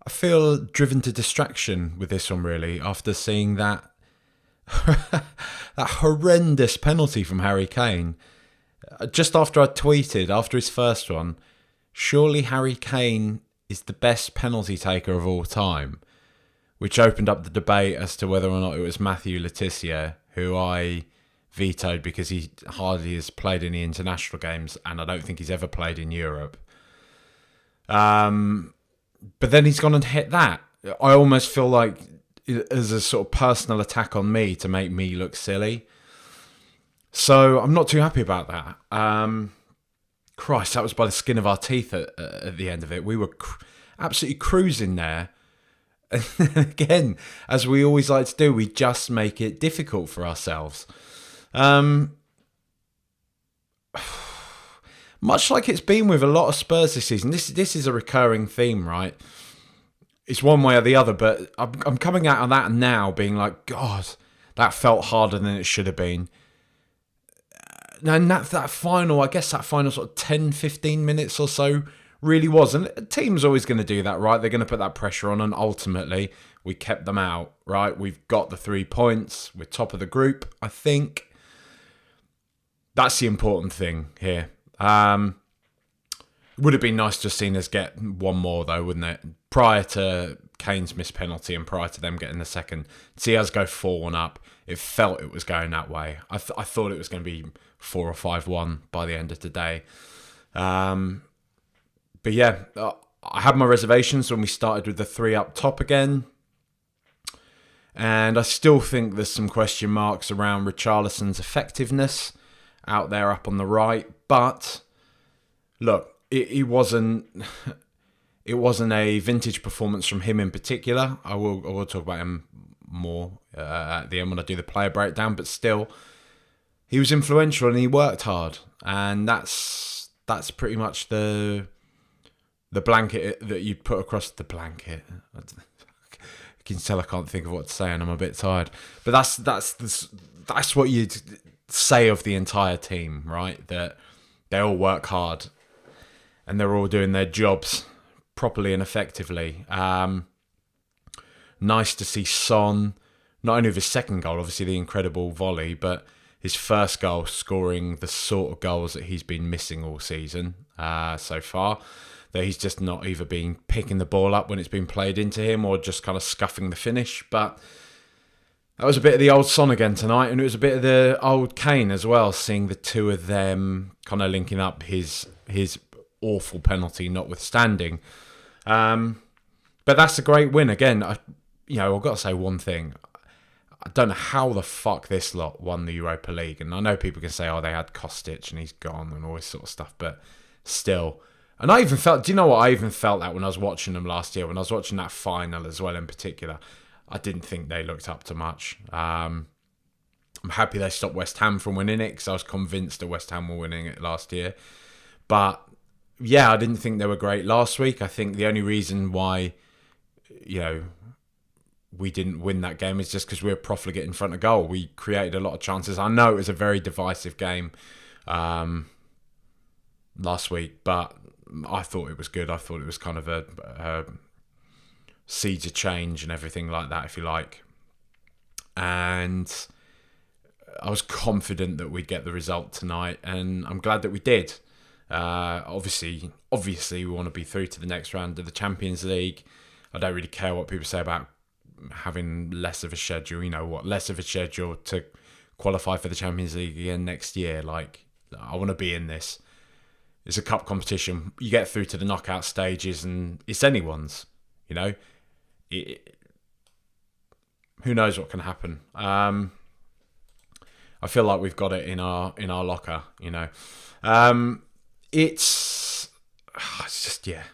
I feel driven to distraction with this one, really, after seeing that that horrendous penalty from Harry Kane. Just after I tweeted, after his first one, surely Harry Kane is the best penalty taker of all time, which opened up the debate as to whether or not it was Matthew Letizia, who I vetoed because he hardly has played any international games, and I don't think he's ever played in Europe. But then he's gone and hit that. I almost feel like as a sort of personal attack on me to make me look silly. So I'm not too happy about that. Christ, that was by the skin of our teeth at the end of it. We were absolutely cruising there. And again, as we always like to do, we just make it difficult for ourselves. Much like it's been with a lot of Spurs this season, this is a recurring theme, right? It's one way or the other, but I'm coming out of that now being like, God, that felt harder than it should have been. And that final, I guess that final sort of 10, 15 minutes or so really was. And a team's always going to do that, right? They're going to put that pressure on, and ultimately we kept them out, right? We've got the 3 points. We're top of the group, I think. That's the important thing here. Would have been nice to have seen us get one more, though, wouldn't it? Prior to Kane's missed penalty and prior to them getting the second. See us go 4-1 up. It felt it was going that way. I thought it was going to be 4 or 5-1 by the end of the day. But yeah, I had my reservations when we started with the 3 up top again. And I still think there's some question marks around Richarlison's effectiveness out there up on the right. But look, it wasn't a vintage performance from him in particular. I will talk about him more at the end when I do the player breakdown. But still, he was influential and he worked hard, and that's pretty much the blanket that you'd put across the blanket. You can tell I can't think of what to say, and I'm a bit tired. But that's what you'd say of the entire team, right? That they all work hard and they're all doing their jobs properly and effectively. Nice to see Son, not only with his second goal, obviously the incredible volley, but his first goal scoring the sort of goals that he's been missing all season so far. That he's just not either been picking the ball up when it's been played into him or just kind of scuffing the finish. But that was a bit of the old Son again tonight, and it was a bit of the old Kane as well, seeing the two of them kind of linking up, his awful penalty notwithstanding. But that's a great win. Again, I've got to say one thing. I don't know how the fuck this lot won the Europa League. And I know people can say, oh, they had Kostic and he's gone and all this sort of stuff. But still. And I even felt, do you know what? I even felt that when I was watching them last year, when I was watching that final as well in particular. I didn't think they looked up to much. I'm happy they stopped West Ham from winning it because I was convinced that West Ham were winning it last year. But yeah, I didn't think they were great last week. I think the only reason why, we didn't win that game is just because we were profligate in front of goal. We created a lot of chances. I know it was a very divisive game last week, but I thought it was good. I thought it was kind of a seeds of change and everything like that, if you like. And I was confident that we'd get the result tonight, and I'm glad that we did. Obviously, we want to be through to the next round of the Champions League. I don't really care what people say about having less of a schedule. You know what? Less of a schedule to qualify for the Champions League again next year. Like, I want to be in this. It's a cup competition. You get through to the knockout stages, and it's anyone's. Who knows what can happen? I feel like we've got it in our locker. It's just, yeah.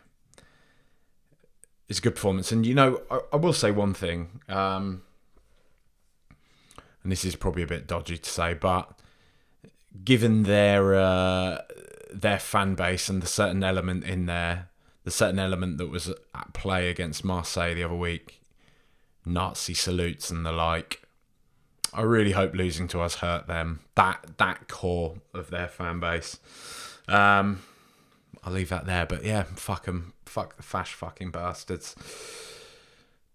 It's a good performance. And, I will say one thing, and this is probably a bit dodgy to say, but given their fan base and the certain element in there, the certain element that was at play against Marseille the other week, Nazi salutes and the like, I really hope losing to us hurt them. That core of their fan base. I I'll leave that there. But yeah, fuck them. Fuck the fash fucking bastards.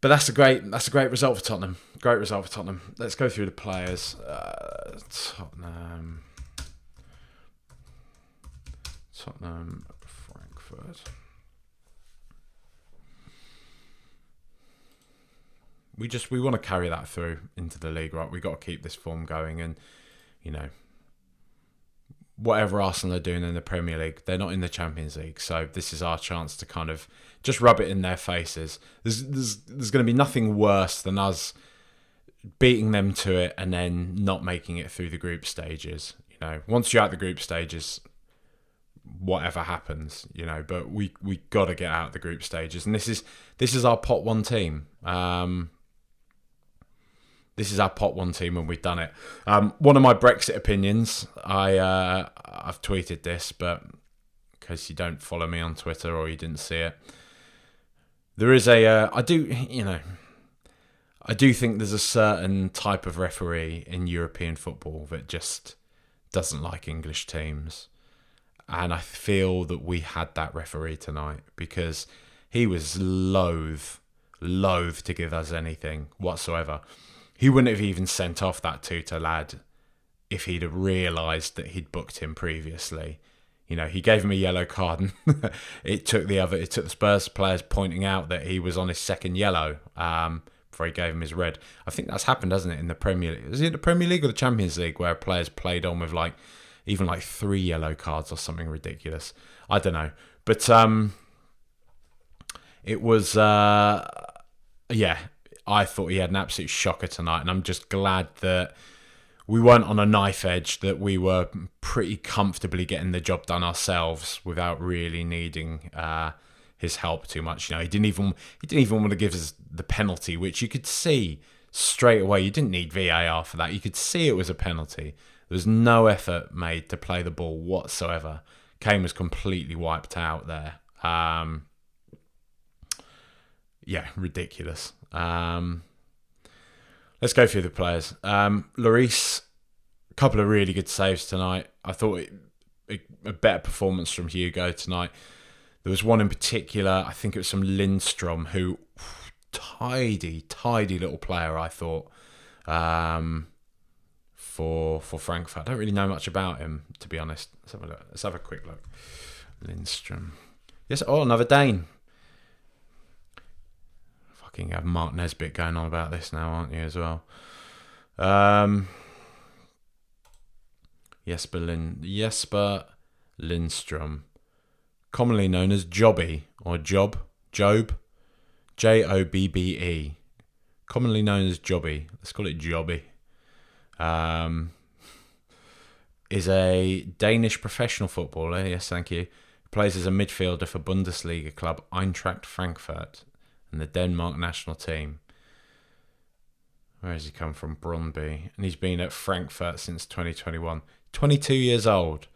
But that's a great result for Tottenham. Great result for Tottenham. Let's go through the players. Tottenham, Frankfurt. We want to carry that through into the league, right? We got to keep this form going, and you know, whatever Arsenal are doing in the Premier League, they're not in the Champions League, so this is our chance to kind of just rub it in their faces. There's going to be nothing worse than us beating them to it and then not making it through the group stages. You know, once you're out the group stages, whatever happens, you know. But we got to get out the group stages, and this is our pot one team. This is our pot one team, and we've done it. One of my Brexit opinions, I've tweeted this, but in case you don't follow me on Twitter or you didn't see it, there is I do think there's a certain type of referee in European football that just doesn't like English teams. And I feel that we had that referee tonight because he was loath to give us anything whatsoever. He wouldn't have even sent off that Tutor lad if he'd have realised that he'd booked him previously. You know, he gave him a yellow card, and it took the Spurs players pointing out that he was on his second yellow before he gave him his red. I think that's happened, hasn't it, in the Premier League? Is it the Premier League or the Champions League where players played on with even 3 yellow cards or something ridiculous? I don't know, but it was I thought he had an absolute shocker tonight, and I'm just glad that we weren't on a knife edge, that we were pretty comfortably getting the job done ourselves without really needing his help too much. You know, he didn't even want to give us the penalty, which you could see straight away. You didn't need VAR for that. You could see it was a penalty. There was no effort made to play the ball whatsoever. Kane was completely wiped out there. Ridiculous. Let's go through the players. Lloris, a couple of really good saves tonight. I thought a better performance from Hugo tonight. There was one in particular, I think it was from Lindstrom, who, tidy little player, I thought, for Frankfurt. I don't really know much about him, to be honest. Let's have a look. Let's have a quick look. Lindstrom. Yes, another Dane. Fucking have Mark Nesbitt going on about this now, aren't you, as well? Jesper Lindstrom, commonly known as Jobby or Job, Jobbe, commonly known as Jobby. Let's call it Jobby. Is a Danish professional footballer. Yes, thank you. Plays as a midfielder for Bundesliga club Eintracht Frankfurt and the Denmark national team. Where has he come from? Brøndby. And he's been at Frankfurt since 2021. 22 years old.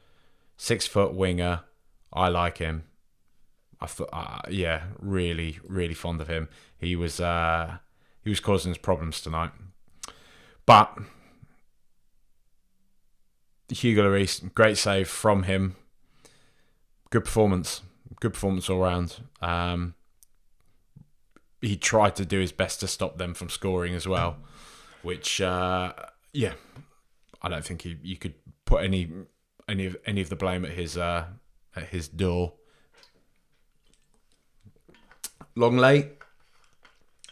6 foot winger. I like him. I thought, really, really fond of him. He was causing us problems tonight. But Hugo Lloris, great save from him. Good performance all round. He tried to do his best to stop them from scoring as well, which I don't think you could put any of the blame at his door. Longley,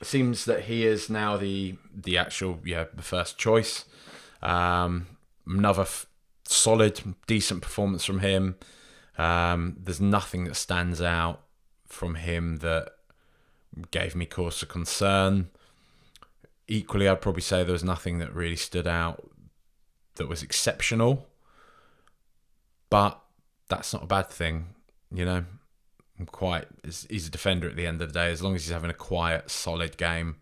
seems that he is now the first choice. Another solid, decent performance from him. There's nothing that stands out from him that gave me cause for concern. Equally, I'd probably say there was nothing that really stood out that was exceptional. But that's not a bad thing, you know. He's a defender at the end of the day. As long as he's having a quiet, solid game,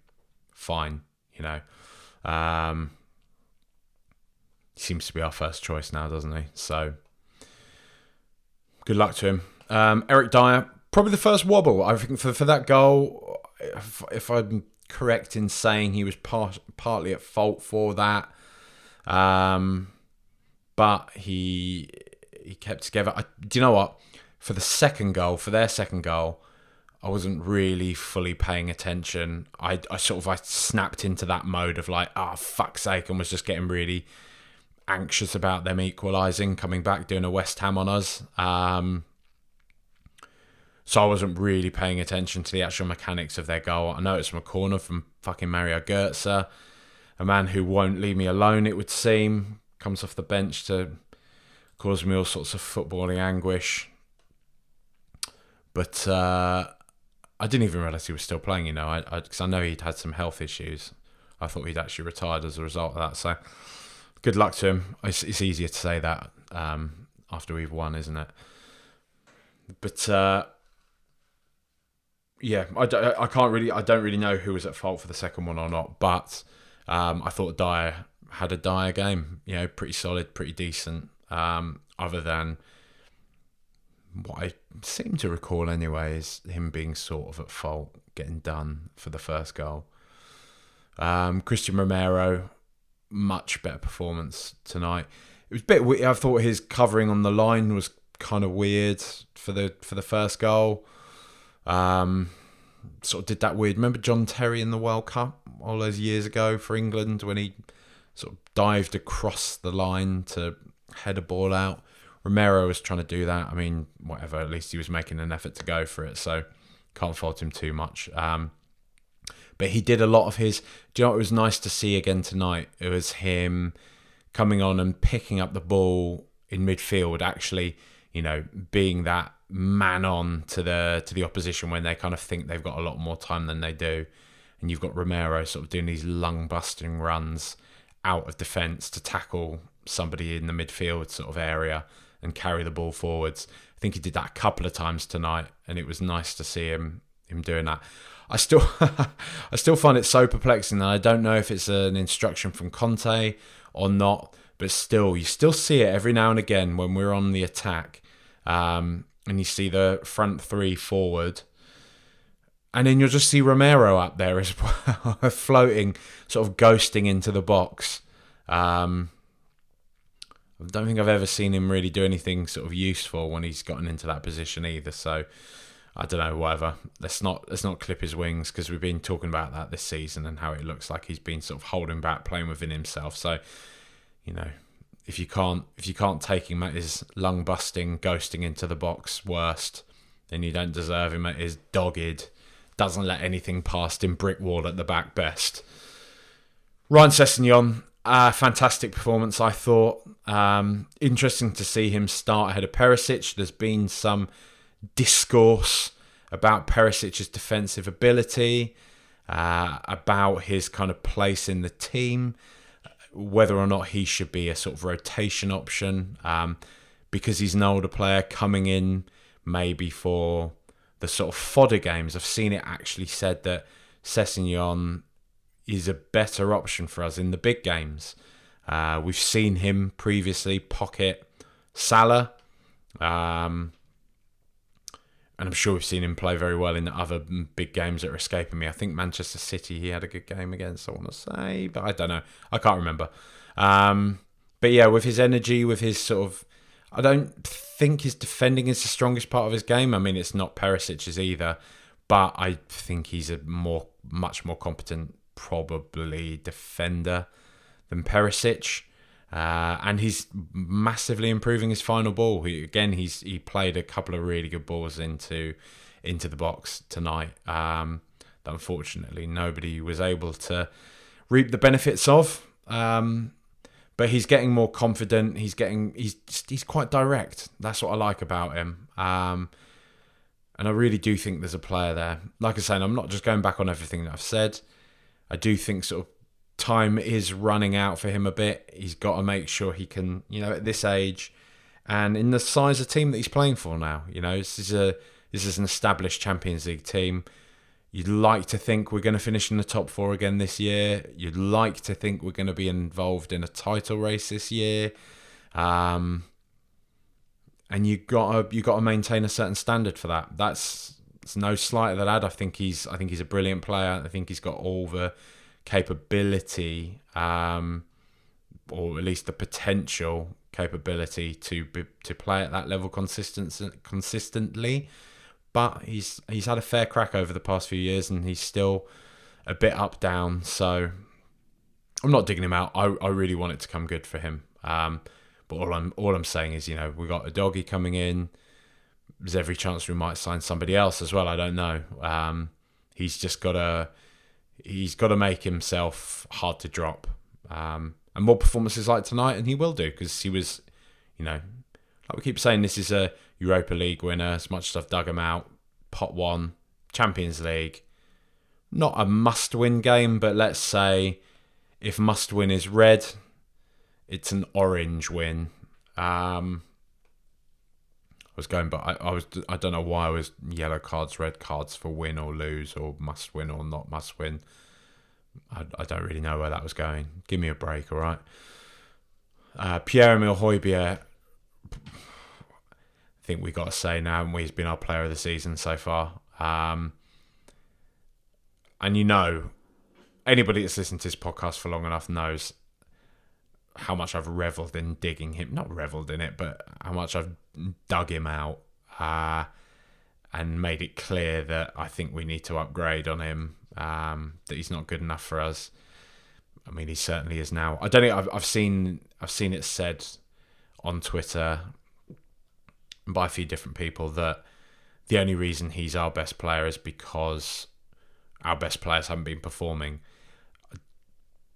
fine, you know. He seems to be our first choice now, doesn't he? So, good luck to him. Eric Dyer, probably the first wobble. I think for that goal, if I'm correct in saying he was partly at fault for that, but he kept together. Do you know what? for their second goal, I wasn't really fully paying attention. I snapped into that mode of like, fuck's sake, and was just getting really anxious about them equalising, coming back, doing a West Ham on us. So I wasn't really paying attention to the actual mechanics of their goal. I know it's from a corner from fucking Mario Götze, a man who won't leave me alone, it would seem. Comes off the bench to cause me all sorts of footballing anguish. But I didn't even realise he was still playing, because I know he'd had some health issues. I thought he'd actually retired as a result of that. So good luck to him. It's easier to say that after we've won, isn't it? But yeah, I don't really know who was at fault for the second one or not. But I thought Dyer had a Dyer game. Pretty solid, pretty decent. Other than what I seem to recall anyway is him being sort of at fault, getting done for the first goal. Christian Romero, much better performance tonight. It was a bit weird. I thought his covering on the line was kind of weird for the first goal. Sort of did that weird. Remember John Terry in the World Cup all those years ago for England when he sort of dived across the line to head a ball out? Romero was trying to do that. I mean, whatever. At least he was making an effort to go for it, so can't fault him too much. But he did a lot of his... Do you know what it was nice to see again tonight? It was him coming on and picking up the ball in midfield, actually, being that man on to the opposition when they kind of think they've got a lot more time than they do. And you've got Romero sort of doing these lung-busting runs out of defence to tackle somebody in the midfield sort of area and carry the ball forwards. I think he did that a couple of times tonight, and it was nice to see him doing that. I still find it so perplexing that I don't know if it's an instruction from Conte or not, but still, you still see it every now and again when we're on the attack, and you see the front three forward, and then you'll just see Romero up there as well, floating, sort of ghosting into the box. I don't think I've ever seen him really do anything sort of useful when he's gotten into that position either. So I don't know, whatever. Let's not clip his wings, because we've been talking about that this season and how it looks like he's been sort of holding back, playing within himself. So, if you can't take him at his lung busting, ghosting into the box worst, then you don't deserve him at his dogged, doesn't let anything past him, brick wall at the back best. Ryan Sessegnon, fantastic performance, I thought. Interesting to see him start ahead of Perisic. There's been some discourse about Perisic's defensive ability, about his kind of place in the team, whether or not he should be a sort of rotation option, because he's an older player coming in maybe for the sort of fodder games. I've seen it actually said that Sessegnon is a better option for us in the big games. We've seen him previously pocket Salah, and I'm sure we've seen him play very well in other big games that are escaping me. I think Manchester City he had a good game against, I want to say, but I don't know. I can't remember. But yeah, with his energy, with his sort of... I don't think his defending is the strongest part of his game. I mean, it's not Perisic's either, but I think he's a much more competent, probably, defender than Perisic. And he's massively improving his final ball. He played a couple of really good balls into the box tonight. That unfortunately nobody was able to reap the benefits of. But he's getting more confident. He's quite direct. That's what I like about him. And I really do think there's a player there. Like I said, I'm not just going back on everything that I've said. I do think sort of time is running out for him a bit. He's got to make sure he can, at this age and in the size of team that he's playing for now, this is an established Champions League team. You'd like to think we're going to finish in the top four again this year. You'd like to think we're going to be involved in a title race this year. And you got to maintain a certain standard for that. It's no slight of the lad. I think he's a brilliant player. I think he's got all the capability or at least the potential capability to play at that level consistently. But he's had a fair crack over the past few years, and he's still a bit up down. So I'm not digging him out. I really want it to come good for him. But all I'm saying is, we got a doggy coming in. There's every chance we might sign somebody else as well. I don't know. He's just got to make himself hard to drop. And more performances like tonight, and he will do, because he was, like we keep saying, this is a Europa League winner. As much as I've dug him out, pot one, Champions League, not a must-win game, but let's say if must-win is red, it's an orange win. I was going, but I don't know why I was yellow cards, red cards for win or lose, or must win or not must win. I don't really know where that was going. Give me a break, all right? Pierre-Emile Højbjerg, I think we got to say now, haven't we? He's been our player of the season so far. And anybody that's listened to this podcast for long enough knows how much I've revelled in digging him. Not revelled in it, but how much I've dug him out and made it clear that I think we need to upgrade on him, that he's not good enough for us. I mean, he certainly is now. I don't think I've seen it said on Twitter by a few different people that the only reason he's our best player is because our best players haven't been performing. I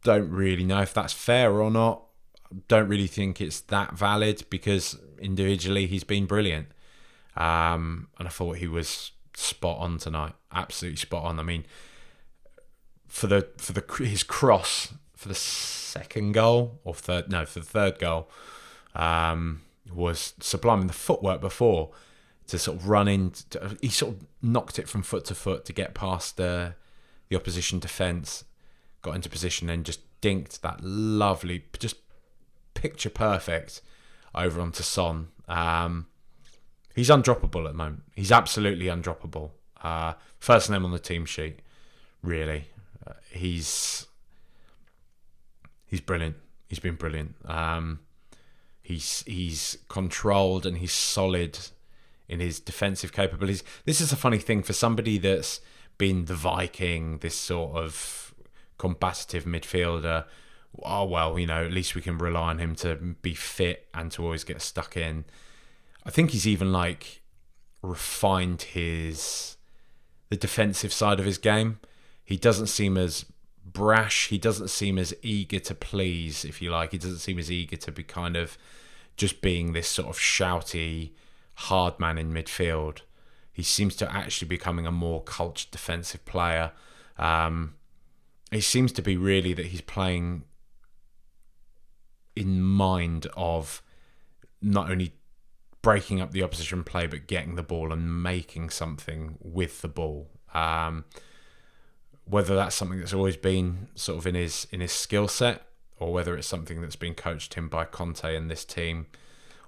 don't really know if that's fair or not. I don't really think it's that valid, because individually he's been brilliant. And I thought he was spot on tonight. Absolutely spot on. I mean, for his cross for the second goal, or for the third goal, was sublime. And the footwork before, to sort of run in, he sort of knocked it from foot to foot to get past the opposition defence, got into position, and just dinked that lovely, just picture perfect over onto Son. He's undroppable at the moment. He's absolutely undroppable. First name on the team sheet, really. He's brilliant. He's been brilliant. He's controlled, and he's solid in his defensive capabilities. This is a funny thing for somebody that's been the Viking, this sort of combative midfielder. Oh, well, at least we can rely on him to be fit and to always get stuck in. I think he's even refined the defensive side of his game. He doesn't seem as brash. He doesn't seem as eager to please, if you like. He doesn't seem as eager to be kind of just being this sort of shouty, hard man in midfield. He seems to actually becoming a more cultured defensive player. It seems to be really that he's playing in mind of not only breaking up the opposition play, but getting the ball and making something with the ball. Whether that's something that's always been sort of in his skill set, or whether it's something that's been coached him by Conte and this team,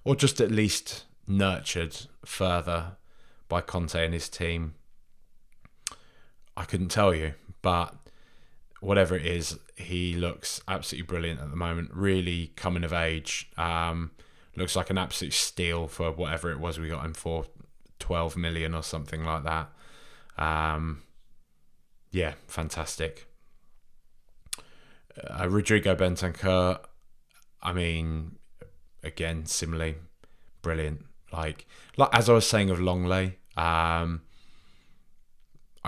or just at least nurtured further by Conte and his team, I couldn't tell you. But whatever it is, he looks absolutely brilliant at the moment. Really coming of age. Looks like an absolute steal for whatever it was we got him for, 12 million or something like that. Yeah, fantastic. Rodrigo Bentancur, I mean, again, similarly, brilliant. Like as I was saying of Longley, I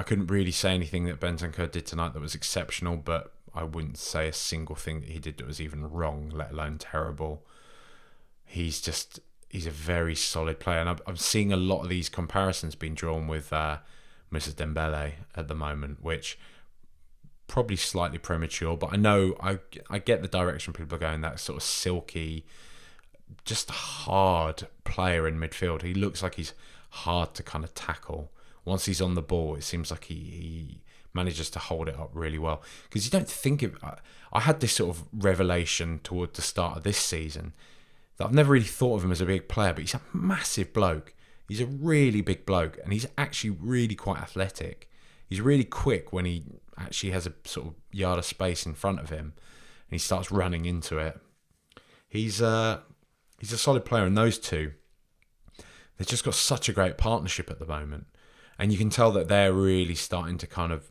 couldn't really say anything that Bentancur did tonight that was exceptional, but I wouldn't say a single thing that he did that was even wrong, let alone terrible. He's a very solid player, and I'm seeing a lot of these comparisons being drawn with Mrs. Dembele at the moment, which probably slightly premature, but I get the direction people are going, that sort of silky, just hard player in midfield. He looks like he's hard to kind of tackle. Once he's on the ball, it seems like he manages to hold it up really well. Because you don't think of... I had this sort of revelation toward the start of this season that I've never really thought of him as a big player, but he's a massive bloke. He's a really big bloke, and he's actually really quite athletic. He's really quick when he actually has a sort of yard of space in front of him, and he starts running into it. He's a solid player, and those two, they've just got such a great partnership at the moment. And you can tell that they're really starting to kind of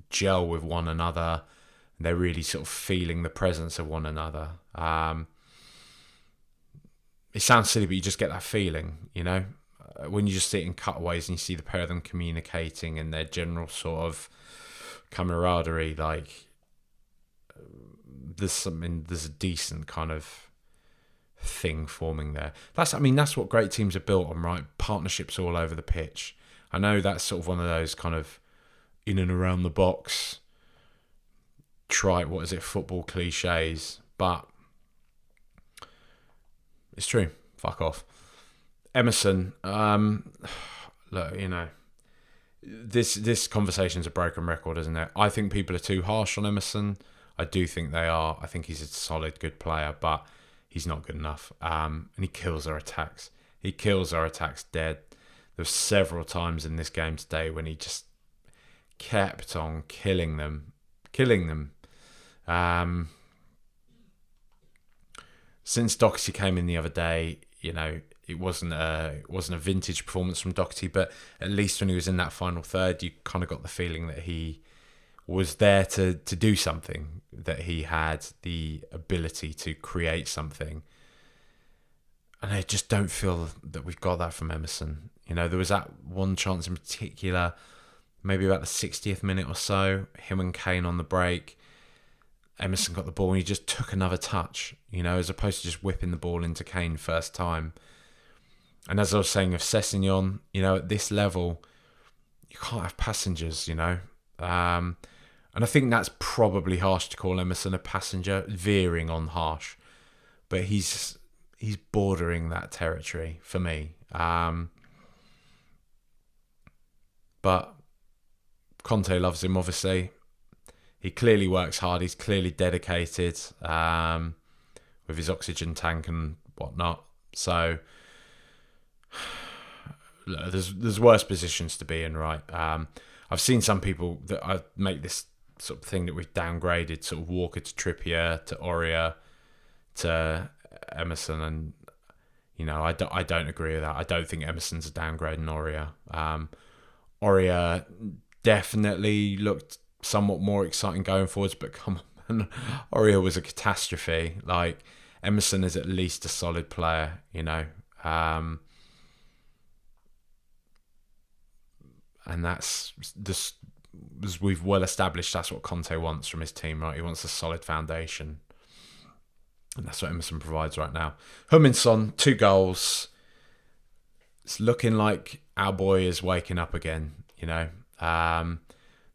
gel with one another. They're really sort of feeling the presence of one another. It sounds silly, but you just get that feeling, you know? When you just see it in cutaways and you see the pair of them communicating and their general sort of camaraderie, like, there's a decent kind of thing forming there. That's what great teams are built on, right? Partnerships all over the pitch. I know that's sort of one of those kind of in and around the box, football cliches, but it's true. Fuck off. Emerson, look, you know, this conversation's a broken record, isn't it? I think people are too harsh on Emerson. I do think they are. I think he's a solid, good player, but he's not good enough. And he kills our attacks. He kills our attacks dead. There were several times in this game today when he just kept on killing them. Since Doherty came in the other day, you know, it wasn't a vintage performance from Doherty, but at least when he was in that final third, you kind of got the feeling that he was there to do something, that he had the ability to create something. And I just don't feel that we've got that from Emerson. You know, there was that one chance in particular, maybe about the 60th minute or so, him and Kane on the break. Emerson got the ball and he just took another touch, you know, as opposed to just whipping the ball into Kane first time. And as I was saying of Sessegnon, you know, at this level, you can't have passengers, you know. And I think that's probably harsh to call Emerson a passenger, veering on harsh. But he's bordering that territory for me. But Conte loves him, obviously. He clearly works hard. He's clearly dedicated with his oxygen tank and whatnot. So there's worse positions to be in, right? I've seen some people that I make this sort of thing that we've downgraded, sort of Walker to Trippier to Aurier to Emerson, and you know, I don't agree with that. I don't think Emerson's a downgrade in Aurier. Aurier definitely looked somewhat more exciting going forwards, but come on, Aurier was a catastrophe. Like, Emerson is at least a solid player, you know. And that's just, as we've well established, that's what Conte wants from his team, right? He wants a solid foundation. And that's what Emerson provides right now. Heung-min-son, 2 goals. It's looking like our boy is waking up again, you know.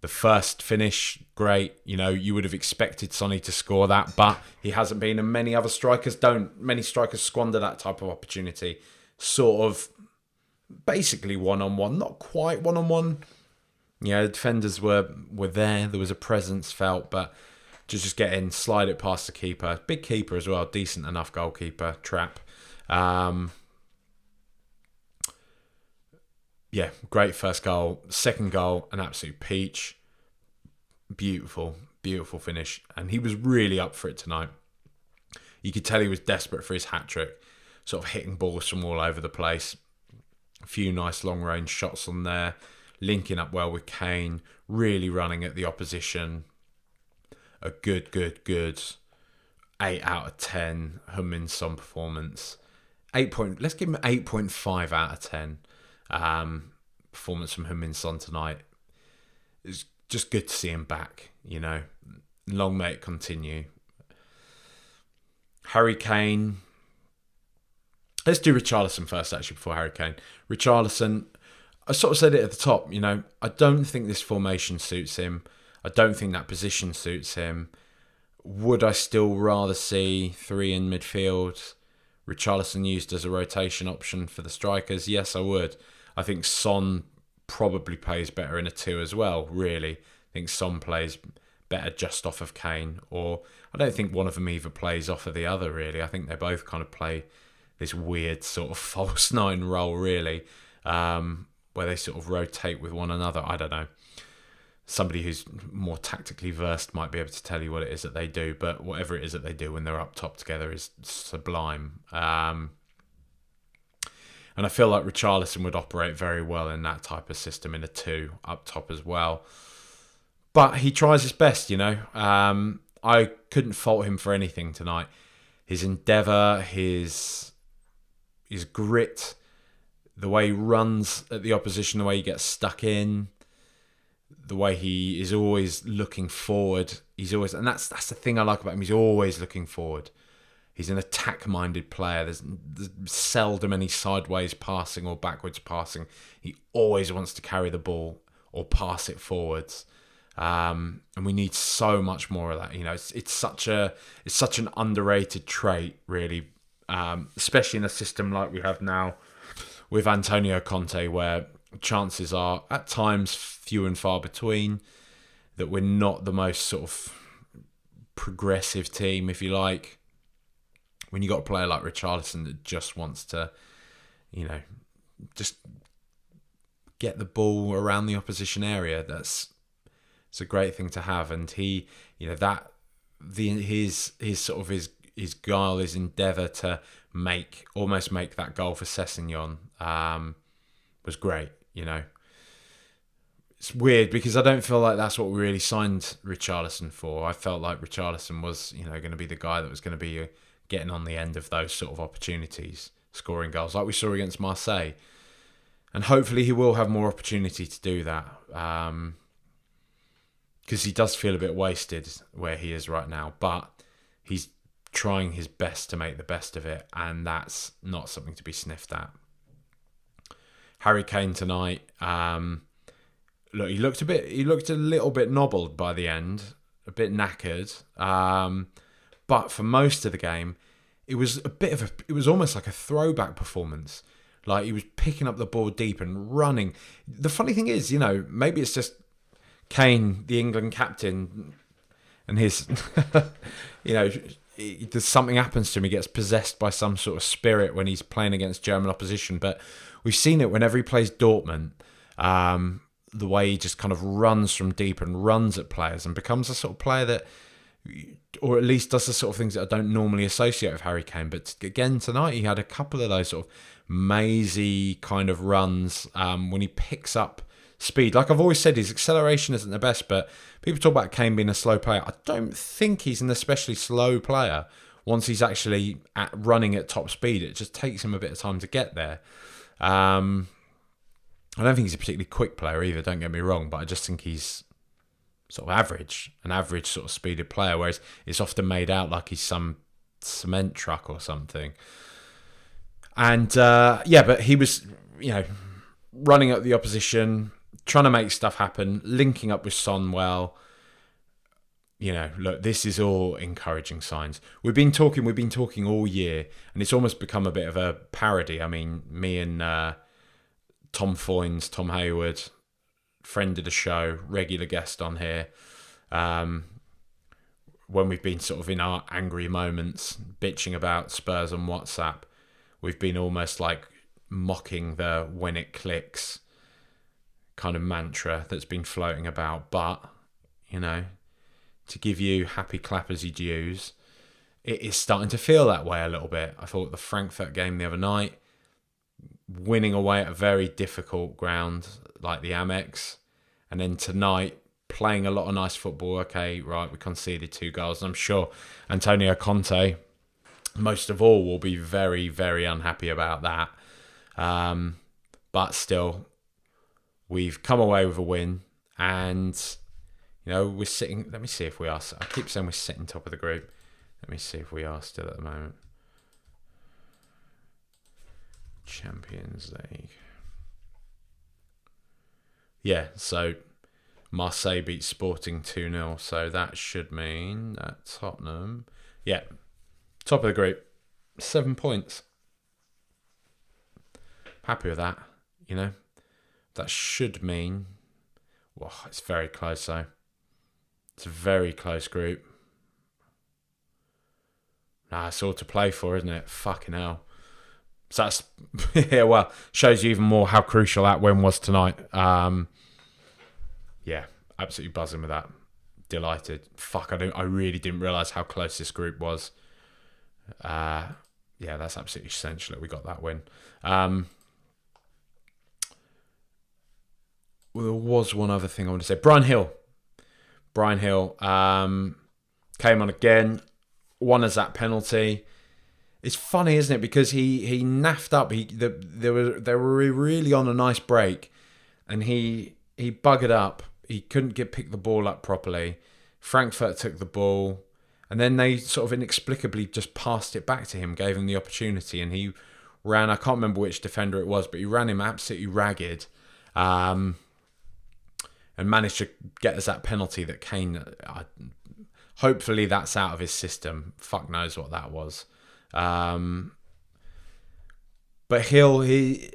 The first finish, great. You know, you would have expected Sonny to score that, but he hasn't been, and many other strikers don't. Many strikers squander that type of opportunity. Sort of basically one-on-one, not quite one-on-one. Yeah, the defenders were there. There was a presence felt, but just get in, slide it past the keeper. Big keeper as well, decent enough goalkeeper, Trap. Yeah, great first goal. Second goal, an absolute peach. Beautiful, beautiful finish. And he was really up for it tonight. You could tell he was desperate for his hat-trick. Sort of hitting balls from all over the place. A few nice long-range shots on there. Linking up well with Kane. Really running at the opposition. A good 8 out of 10 Heung-min-son performance. Let's give him an 8.5 out of 10. Performance from Heung-min-son tonight. It's just good to see him back, you know. Long may it continue. Harry Kane. Let's do Richarlison first, actually, before Harry Kane. Richarlison, I sort of said it at the top, you know, I don't think this formation suits him. I don't think that position suits him. Would I still rather see 3 in midfield? Richarlison used as a rotation option for the strikers? Yes, I would. I think Son probably plays better in a 2 as well, really. I think Son plays better just off of Kane. Or I don't think one of them either plays off of the other, really. I think they both kind of play this weird sort of false 9 role, really, where they sort of rotate with one another. I don't know. somebody who's more tactically versed might be able to tell you what it is that they do, but whatever it is that they do when they're up top together is sublime. And I feel like Richarlison would operate very well in that type of system, in a 2 up top as well. But he tries his best, I couldn't fault him for anything tonight. His endeavour, his grit, the way he runs at the opposition, the way he gets stuck in, the way he is always looking forward. And that's the thing I like about him. He's always looking forward. He's an attack-minded player. There's seldom any sideways passing or backwards passing. He always wants to carry the ball or pass it forwards. And we need so much more of that. It's such an underrated trait, really, especially in a system like we have now with Antonio Conte, where chances are at times few and far between that we're not the most sort of progressive team, if you like. When you got a player like Richarlison that just wants to, just get the ball around the opposition area, it's a great thing to have. And he, his guile, his endeavour to almost make that goal for Sessegnon was great. It's weird because I don't feel like that's what we really signed Richarlison for. I felt like Richarlison was, going to be the guy that was going to be getting on the end of those sort of opportunities, scoring goals like we saw against Marseille. And hopefully he will have more opportunity to do that. Because he does feel a bit wasted where he is right now. But he's trying his best to make the best of it. And that's not something to be sniffed at. Harry Kane tonight, look, he looked a little bit nobbled by the end, a bit knackered. But for most of the game, it was almost like a throwback performance. Like he was picking up the ball deep and running. The funny thing is, maybe it's just Kane, the England captain, and his, there's something happens to him. He gets possessed by some sort of spirit when he's playing against German opposition. But we've seen it whenever he plays Dortmund, the way he just kind of runs from deep and runs at players and becomes a sort of player that, or at least does the sort of things that I don't normally associate with Harry Kane. But again, tonight he had a couple of those sort of mazy kind of runs when he picks up speed. Like I've always said, his acceleration isn't the best, but people talk about Kane being a slow player. I don't think he's an especially slow player. Once he's actually running at top speed, it just takes him a bit of time to get there. I don't think he's a particularly quick player either, don't get me wrong, but I just think he's sort of average, an average sort of speeded player, whereas it's often made out like he's some cement truck or something. And but he was, running at the opposition, trying to make stuff happen, linking up with Son well. Look, this is all encouraging signs. We've been talking all year, and it's almost become a bit of a parody. I mean, me and Tom Foynes, Tom Hayward, friend of the show, regular guest on here, when we've been sort of in our angry moments, bitching about Spurs on WhatsApp, we've been almost like mocking the "when it clicks" kind of mantra that's been floating about. But, to give you happy clappers dues, it is starting to feel that way a little bit. I thought the Frankfurt game the other night, winning away at a very difficult ground like the Amex, and then tonight playing a lot of nice football. Okay, right, we conceded 2 goals, and I'm sure Antonio Conte, most of all, will be very, very unhappy about that. But still, we've come away with a win, and we're sitting. Let me see if we are. I keep saying we're sitting top of the group. Let me see if we are still at the moment. Champions League. Yeah, so Marseille beat Sporting 2-0, so that should mean that Tottenham, top of the group, 7 points. Happy with that, That should mean, it's very close though. It's a very close group. It's all to play for, isn't it? Fucking hell. So that's, shows you even more how crucial that win was tonight. absolutely buzzing with that. Delighted. Fuck, I really didn't realise how close this group was. Yeah, that's absolutely essential that we got that win. There was one other thing I want to say. Brian Hill came on again, won us that penalty. It's funny, isn't it? Because he naffed up. They were really on a nice break, and he buggered up. He couldn't pick the ball up properly. Frankfurt took the ball, and then they sort of inexplicably just passed it back to him, gave him the opportunity, and he ran. I can't remember which defender it was, but he ran him absolutely ragged, and managed to get us that penalty that Kane. Hopefully, that's out of his system. Fuck knows what that was. But Hill, it'd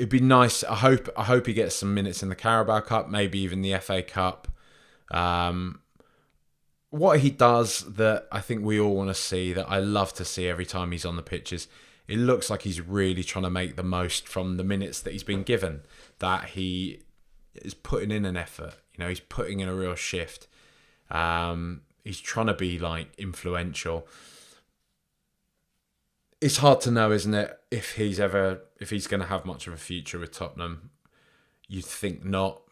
be nice. I hope he gets some minutes in the Carabao Cup, maybe even the FA Cup. What he does that I think we all want to see, that I love to see every time he's on the pitches, it looks like he's really trying to make the most from the minutes that he's been given, that he is putting in an effort. He's putting in a real shift. He's trying to be like influential. It's hard to know, isn't it, if he's going to have much of a future with Tottenham. You'd think not.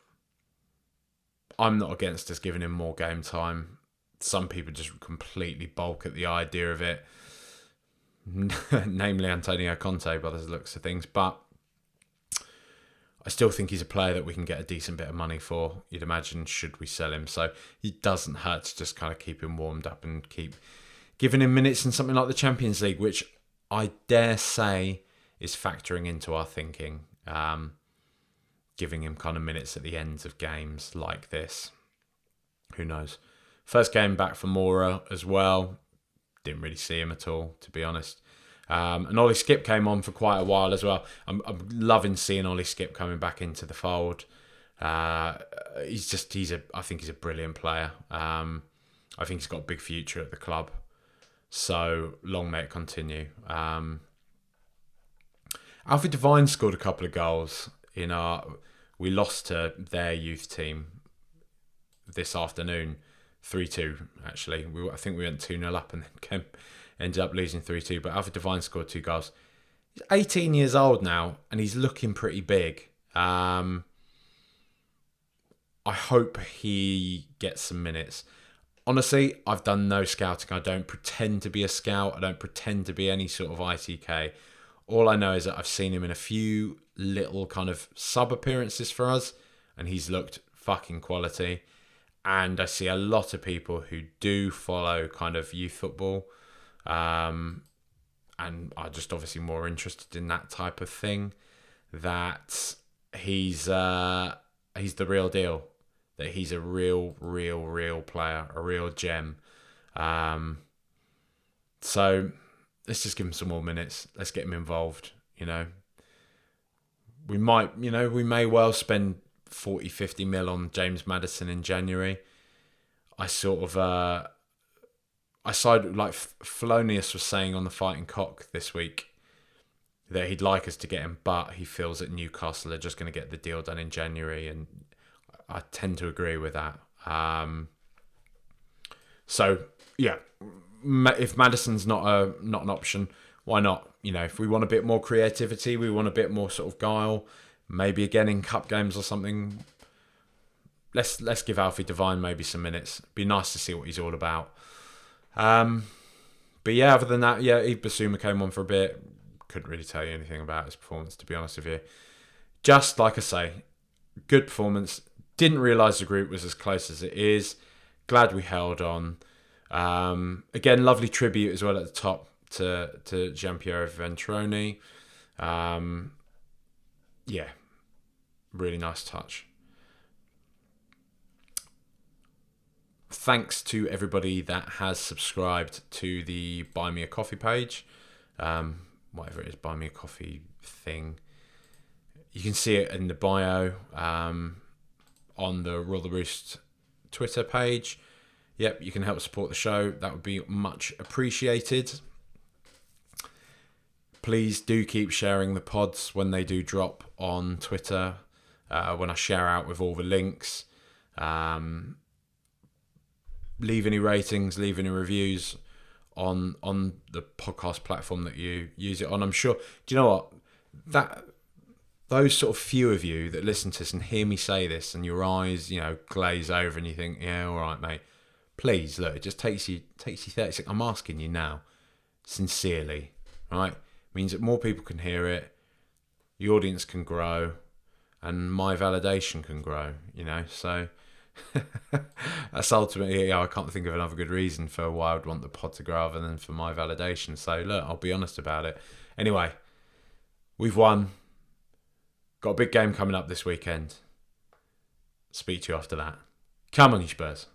I'm not against us giving him more game time. Some people just completely balk at the idea of it, namely Antonio Conte by the looks of things. But I still think he's a player that we can get a decent bit of money for, you'd imagine, should we sell him. So it doesn't hurt to just kind of keep him warmed up and keep giving him minutes in something like the Champions League, which I dare say is factoring into our thinking, giving him kind of minutes at the ends of games like this. Who knows? First game back for Mora as well. Didn't really see him at all, to be honest. And Ollie Skip came on for quite a while as well. I'm loving seeing Ollie Skip coming back into the fold. I think he's a brilliant player. I think he's got a big future at the club. So long may it continue. Alfie Devine scored a couple of goals we lost to their youth team this afternoon, 3-2 actually. I think we went 2-0 up and then ended up losing 3-2. But Alfie Devine scored 2 goals. He's 18 years old now and he's looking pretty big. I hope he gets some minutes. Honestly, I've done no scouting. I don't pretend to be a scout. I don't pretend to be any sort of ITK. All I know is that I've seen him in a few little kind of sub appearances for us, and he's looked fucking quality. And I see a lot of people who do follow kind of youth football, and are just obviously more interested in that type of thing. That he's the real deal. That he's a real player, a real gem. So let's just give him some more minutes. Let's get him involved. We may well spend 40, 50 mil on James Maddison in January. I sort of, Felonius was saying on the Fighting Cock this week that he'd like us to get him, but he feels that Newcastle are just going to get the deal done in January, and I tend to agree with that. So yeah, if Maddison's not an option, why not? If we want a bit more creativity, we want a bit more sort of guile, maybe again in cup games or something. Let's give Alfie Devine maybe some minutes. Be nice to see what he's all about. But yeah, other than that, yeah, Yves Bissouma came on for a bit. Couldn't really tell you anything about his performance, to be honest with you. Just like I say, good performance. Didn't realise the group was as close as it is. Glad we held on. Again, lovely tribute as well at the top to Gianpiero Ventroni. Yeah, really nice touch. Thanks to everybody that has subscribed to the Buy Me a Coffee page. Whatever it is, Buy Me a Coffee thing. You can see it in the bio on the Roost Twitter page. Yep, you can help support the show. That would be much appreciated. Please do keep sharing the pods when they do drop on Twitter. when I share out with all the links. Leave any ratings, leave any reviews on the podcast platform that you use it on. I'm sure. Do you know what? Those sort of few of you that listen to this and hear me say this, and your eyes, glaze over, and you think, yeah, all right, mate. Please, look, it just takes you 30 seconds. I'm asking you now, sincerely, right? It means that more people can hear it, the audience can grow, and my validation can grow. So. That's ultimately, I can't think of another good reason for why I'd want the pod to grow other than for my validation. So look, I'll be honest about it. Anyway, we've won. Got a big game coming up this weekend. Speak to you after that. Come on, you Spurs.